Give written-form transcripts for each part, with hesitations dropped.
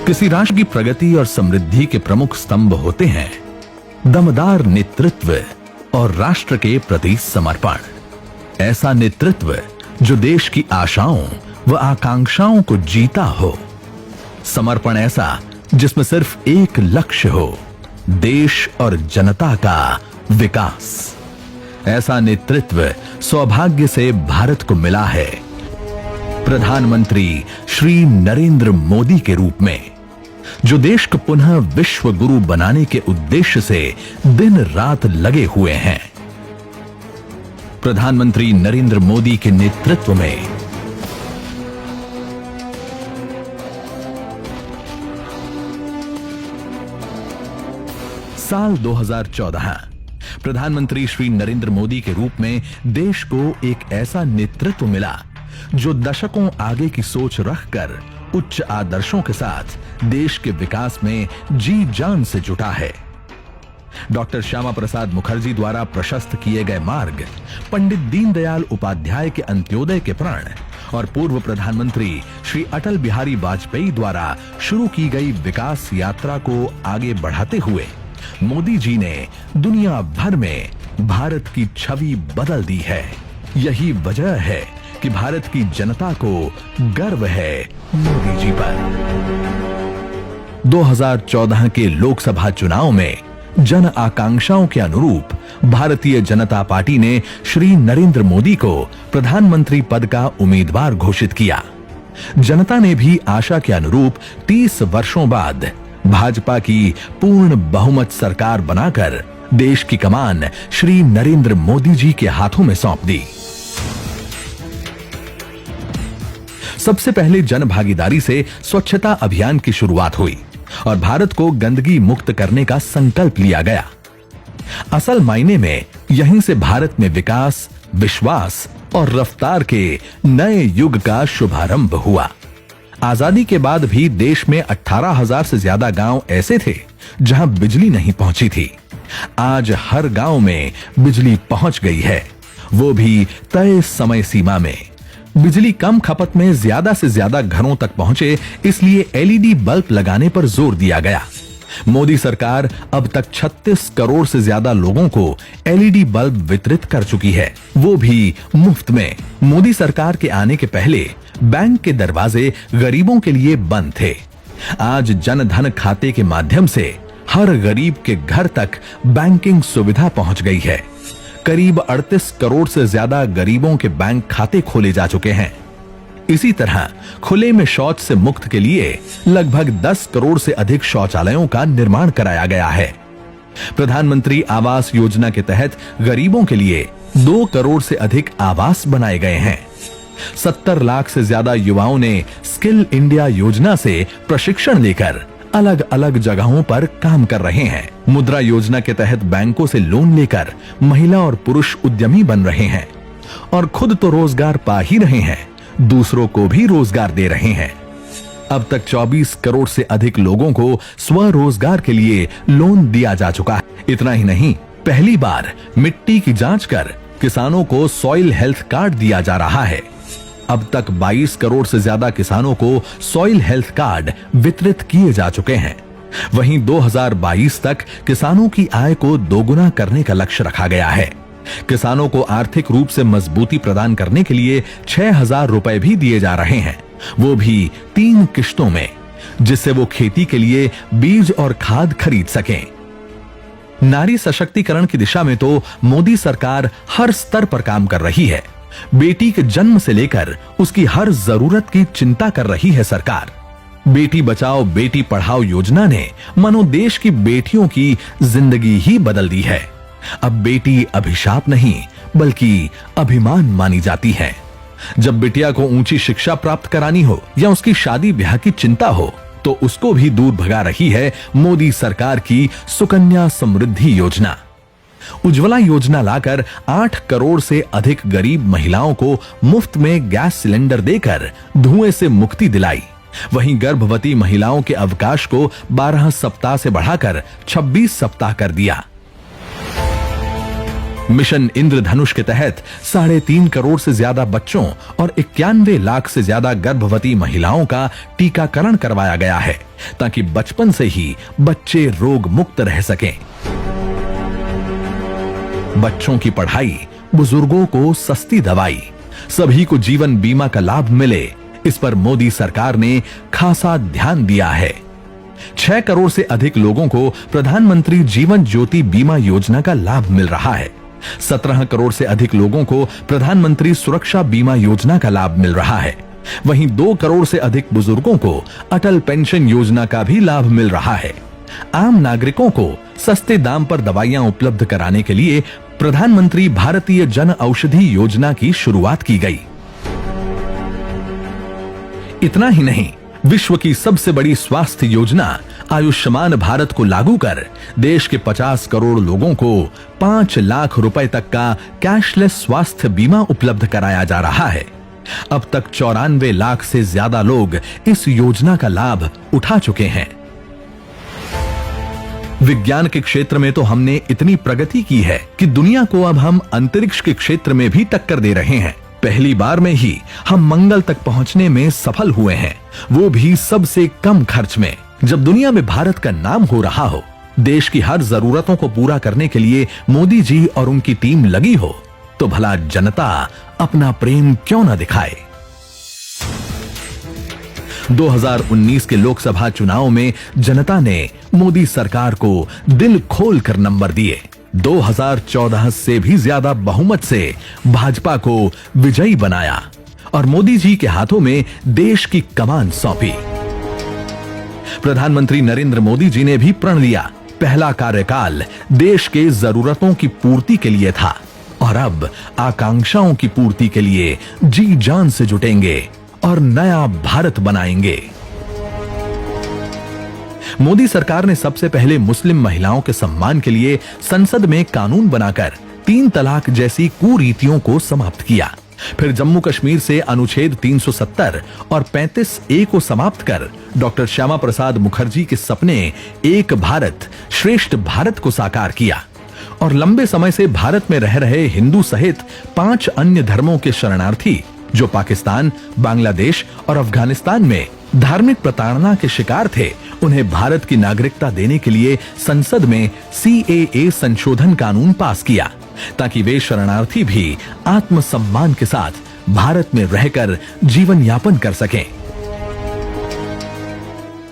किसी राष्ट्र की प्रगति और समृद्धि के प्रमुख स्तंभ होते हैं दमदार नेतृत्व और राष्ट्र के प्रति समर्पण। ऐसा नेतृत्व जो देश की आशाओं व आकांक्षाओं को जीता हो। समर्पण ऐसा जिसमें सिर्फ एक लक्ष्य हो, देश और जनता का विकास। ऐसा नेतृत्व सौभाग्य से भारत को मिला है प्रधानमंत्री श्री नरेंद्र मोदी के रूप में, जो देश को पुनः विश्व गुरु बनाने के उद्देश्य से दिन रात लगे हुए हैं। प्रधानमंत्री नरेंद्र मोदी के नेतृत्व में साल 2014 प्रधानमंत्री श्री नरेंद्र मोदी के रूप में देश को एक ऐसा नेतृत्व मिला जो दशकों आगे की सोच रखकर उच्च आदर्शों के साथ देश के विकास में जी जान से जुटा है। डॉक्टर श्यामा प्रसाद मुखर्जी द्वारा प्रशस्त किए गए मार्ग, पंडित दीनदयाल उपाध्याय के अंत्योदय के प्रण और पूर्व प्रधानमंत्री श्री अटल बिहारी वाजपेयी द्वारा शुरू की गई विकास यात्रा को आगे बढ़ाते हुए मोदी जी ने दुनिया भर में भारत की छवि बदल दी है। यही वजह है कि भारत की जनता को गर्व है मोदी जी पर। 2014 के लोकसभा चुनाव में जन आकांक्षाओं के अनुरूप भारतीय जनता पार्टी ने श्री नरेंद्र मोदी को प्रधानमंत्री पद का उम्मीदवार घोषित किया। जनता ने भी आशा के अनुरूप 30 वर्षों बाद भाजपा की पूर्ण बहुमत सरकार बनाकर देश की कमान श्री नरेंद्र मोदी जी के हाथों में सौंप दी। सबसे पहले जन भागीदारी से स्वच्छता अभियान की शुरुआत हुई और भारत को गंदगी मुक्त करने का संकल्प लिया गया। असल मायने में यहीं से भारत में विकास, विश्वास और रफ्तार के नए युग का शुभारंभ हुआ। आजादी के बाद भी देश में 18,000 से ज्यादा गांव ऐसे थे जहां बिजली नहीं पहुंची थी। आज हर गांव में बिजली पहुंच गई है, वो भी तय समय सीमा में। बिजली कम खपत में ज्यादा से ज्यादा घरों तक पहुंचे, इसलिए एलईडी बल्ब लगाने पर जोर दिया गया। मोदी सरकार अब तक 36 करोड़ से ज्यादा लोगों को एलईडी बल्ब वितरित कर चुकी है, वो भी मुफ्त में। मोदी सरकार के आने के पहले बैंक के दरवाजे गरीबों के लिए बंद थे। आज जन धन खाते के माध्यम से हर गरीब के घर तक बैंकिंग सुविधा पहुंच गई है। करीब 38 करोड़ से ज्यादा गरीबों के बैंक खाते खोले जा चुके हैं। इसी तरह खुले में शौच से मुक्त के लिए लगभग 10 करोड़ से अधिक शौचालयों का निर्माण कराया गया है। प्रधानमंत्री आवास योजना के तहत गरीबों के लिए 2 करोड़ से अधिक आवास बनाए गए हैं। 70 लाख से ज्यादा युवाओं ने स्किल इंडिया योजना से प्रशिक्षण लेकर अलग अलग जगहों पर काम कर रहे हैं। मुद्रा योजना के तहत बैंकों से लोन लेकर महिला और पुरुष उद्यमी बन रहे हैं और खुद तो रोजगार पा ही रहे हैं, दूसरों को भी रोजगार दे रहे हैं। अब तक 24 करोड़ से अधिक लोगों को स्वरोजगार के लिए लोन दिया जा चुका है। इतना ही नहीं, पहली बार मिट्टी की जांच कर किसानों को सॉइल हेल्थ कार्ड दिया जा रहा है। अब तक 22 करोड़ से ज्यादा किसानों को सॉइल हेल्थ कार्ड वितरित किए जा चुके हैं। वहीं 2022 तक किसानों की आय को दोगुना करने का लक्ष्य रखा गया है। किसानों को आर्थिक रूप से मजबूती प्रदान करने के लिए 6,000 रुपए भी दिए जा रहे हैं, वो भी 3 किश्तों में, जिससे वो खेती के लिए बीज और खाद खरीद सकें। नारी सशक्तिकरण की दिशा में तो मोदी सरकार हर स्तर पर काम कर रही है। बेटी के जन्म से लेकर उसकी हर जरूरत की चिंता कर रही है सरकार। बेटी बचाओ बेटी पढ़ाओ योजना ने मानो देश की बेटियों की जिंदगी ही बदल दी है। अब बेटी अभिशाप नहीं बल्कि अभिमान मानी जाती है। जब बिटिया को ऊंची शिक्षा प्राप्त करानी हो या उसकी शादी ब्याह की चिंता हो तो उसको भी दूर भगा रही है मोदी सरकार की सुकन्या समृद्धि योजना। उज्ज्वला योजना लाकर 8 करोड़ से अधिक गरीब महिलाओं को मुफ्त में गैस सिलेंडर देकर धुएं से मुक्ति दिलाई। वहीं गर्भवती महिलाओं के अवकाश को 12 सप्ताह से बढ़ाकर 26 सप्ताह कर दिया। मिशन इंद्रधनुष के तहत 3.5 करोड़ से ज्यादा बच्चों और 91 लाख से ज्यादा गर्भवती महिलाओं का टीकाकरण करवाया गया है, ताकि बचपन से ही बच्चे रोग मुक्त रह सकें। बच्चों की पढ़ाई, बुजुर्गों को सस्ती दवाई, सभी को जीवन बीमा का लाभ मिले, इस पर मोदी सरकार ने खासा ध्यान दिया है। 6 करोड़ से अधिक लोगों को प्रधानमंत्री जीवन ज्योति बीमा योजना का लाभ मिल रहा है। 17 करोड़ से अधिक लोगों को प्रधानमंत्री सुरक्षा बीमा योजना का लाभ मिल रहा है। वहीं 2 करोड़ से अधिक बुजुर्गों को अटल पेंशन योजना का भी लाभ मिल रहा है। आम नागरिकों को सस्ते दाम पर दवाइयां उपलब्ध कराने के लिए प्रधानमंत्री भारतीय जन औषधि योजना की शुरुआत की गई। इतना ही नहीं, विश्व की सबसे बड़ी स्वास्थ्य योजना आयुष्मान भारत को लागू कर देश के 50 करोड़ लोगों को 5 लाख रुपए तक का कैशलेस स्वास्थ्य बीमा उपलब्ध कराया जा रहा है। अब तक 94 लाख से ज्यादा लोग इस योजना का लाभ उठा चुके हैं। विज्ञान के क्षेत्र में तो हमने इतनी प्रगति की है कि दुनिया को अब हम अंतरिक्ष के क्षेत्र में भी टक्कर दे रहे हैं। पहली बार में ही हम मंगल तक पहुंचने में सफल हुए हैं, वो भी सबसे कम खर्च में। जब दुनिया में भारत का नाम हो रहा हो, देश की हर जरूरतों को पूरा करने के लिए मोदी जी और उनकी टीम लगी हो, तो भला जनता अपना प्रेम क्यों न दिखाए। 2019 के लोकसभा चुनाव में जनता ने मोदी सरकार को दिल खोलकर नंबर दिए। 2014 से भी ज्यादा बहुमत से भाजपा को विजयी बनाया और मोदी जी के हाथों में देश की कमान सौंपी। प्रधानमंत्री नरेंद्र मोदी जी ने भी प्रण लिया, पहला कार्यकाल देश के जरूरतों की पूर्ति के लिए था और अब आकांक्षाओं की पूर्ति के लिए जी जान से जुटेंगे और नया भारत बनाएंगे। मोदी सरकार ने सबसे पहले मुस्लिम महिलाओं के सम्मान के लिए संसद में कानून बनाकर 3 तलाक जैसी कुरीतियों को समाप्त किया। फिर जम्मू कश्मीर से अनुच्छेद 370 और 35A को समाप्त कर डॉक्टर श्यामा प्रसाद मुखर्जी के सपने एक भारत श्रेष्ठ भारत को साकार किया और लंबे समय से भारत में रह रहे हिंदू सहित 5 अन्य धर्मों के शरणार्थी जो पाकिस्तान, बांग्लादेश और अफगानिस्तान में धार्मिक प्रताड़ना के शिकार थे, उन्हें भारत की नागरिकता देने के लिए संसद में CAA संशोधन कानून पास किया, ताकि वे शरणार्थी भी आत्मसम्मान के साथ भारत में रहकर जीवन यापन कर सकें।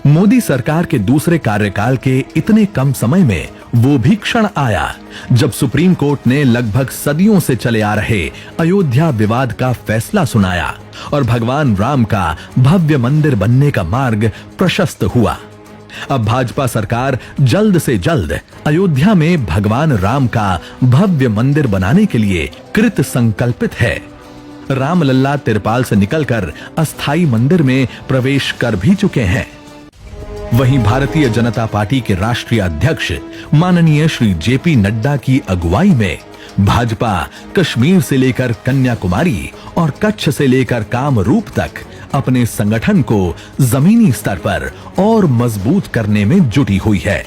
मोदी सरकार के दूसरे कार्यकाल के इतने कम समय में वो भी क्षण आया जब सुप्रीम कोर्ट ने लगभग सदियों से चले आ रहे अयोध्या विवाद का फैसला सुनाया और भगवान राम का भव्य मंदिर बनने का मार्ग प्रशस्त हुआ। अब भाजपा सरकार जल्द से जल्द अयोध्या में भगवान राम का भव्य मंदिर बनाने के लिए कृत संकल्पित है। रामलल्ला तिरपाल से निकलकर अस्थायी मंदिर में प्रवेश कर भी चुके हैं। वहीं भारतीय जनता पार्टी के राष्ट्रीय अध्यक्ष माननीय श्री JP नड्डा की अगुवाई में भाजपा कश्मीर से लेकर कन्याकुमारी और कच्छ से लेकर कामरूप तक अपने संगठन को जमीनी स्तर पर और मजबूत करने में जुटी हुई है।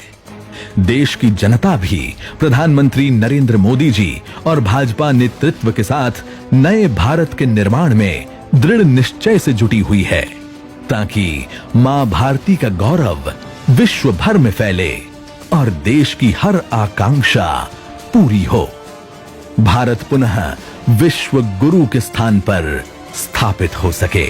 देश की जनता भी प्रधानमंत्री नरेंद्र मोदी जी और भाजपा नेतृत्व के साथ नए भारत के निर्माण में दृढ़ निश्चय से जुटी हुई है, ताकि मां भारती का गौरव विश्व भर में फैले और देश की हर आकांक्षा पूरी हो। भारत पुनः विश्व गुरु के स्थान पर स्थापित हो सके।